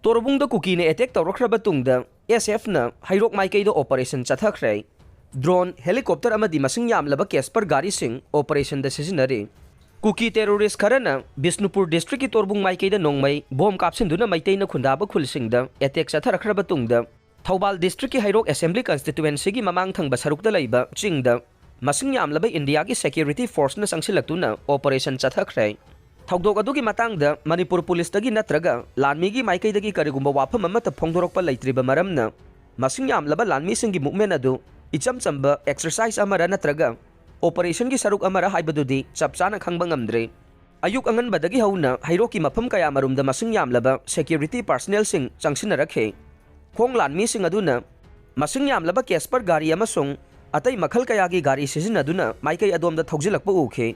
Torbungda Kukina attack Tourakhraba Tungda SF na Heirok Maikeida operation Chathakhre drone helicopter amadi masing Yamlaba Casper Garising Operationda Sijinnari Kuki terrorist karana Bisnupur district ki Torbung Maikeida nongmai bomb kapsinduna maiteina khundaba khulsingda attack Chathakhre Tungda Thobal district ki Heirok assembly constituency gi mamang thangba sarukda laiba chingda masing Yamlaba India ki security force na sangsilaktuna operation Chathakhre Thogdok adugi matangda Manipur police dagi natraga lanmi gi Maikeida gi karigumba wafam amata phongdorokpa leitriba maramna masing Yamlaba lanmi singi movement adu icham chamba exercise amara natraga operation gi saruk amara haibadudi chapchana khangba ngamdre ayuk anganbadagi hauna Heiroki mafam kaya marumda masing Yamlaba security personnel sing changsinnarakhe khong lanmi sing aduna masing Yamlaba Casper gari amasung atai makhal kaya gi gari sijinnaduna Maikei adomda thogjilakpa ukhe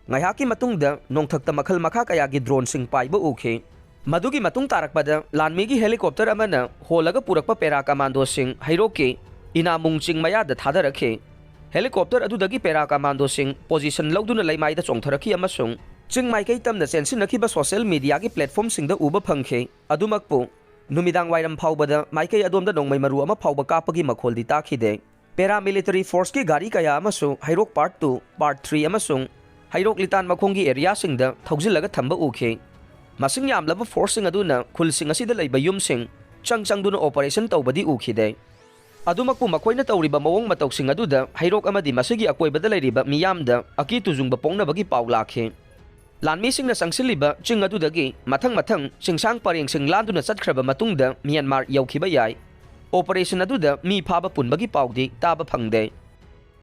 Ngayaki matungda nongthakta makhal makha kaya gi drone sing paiba ukhe madugi matung tarakpada lanmi gi helicopter amana holaga purakpa pera commando sing Heiroki inamung ching maya da thadarakhe helicopter adudagi pera commando sing position lawduna laimai da chongtharakhi amasung ching Maikei tamna sensinakhiba social media gi platform sing da uba phangkhe adumakpu numidang wairam phawbada Maikei adomda nongmai maru ama phawba kapagi makholdi takhide paramilitary force ki gari kaya amasu Heirok part 2 part 3 amasung Heirok litan makhongi area singda thogjilaga thamba ukhe masing Yamlaba force sing aduna khulsing asida leiba yum sing changduna operation tawbadi ukhide adumakpu makoina tawriba mawong matau sing aduda Heirok amadi masigi akoibada leiriba miyamda aki tujungba pongnabagi paw lakhe lanmi singna sangsiliba ching adudagi mathang singsang pareng sing landuna chathraba matungda Myanmar yaukhiba yai operation aduda mi phaba punbagi pawdi taba phangde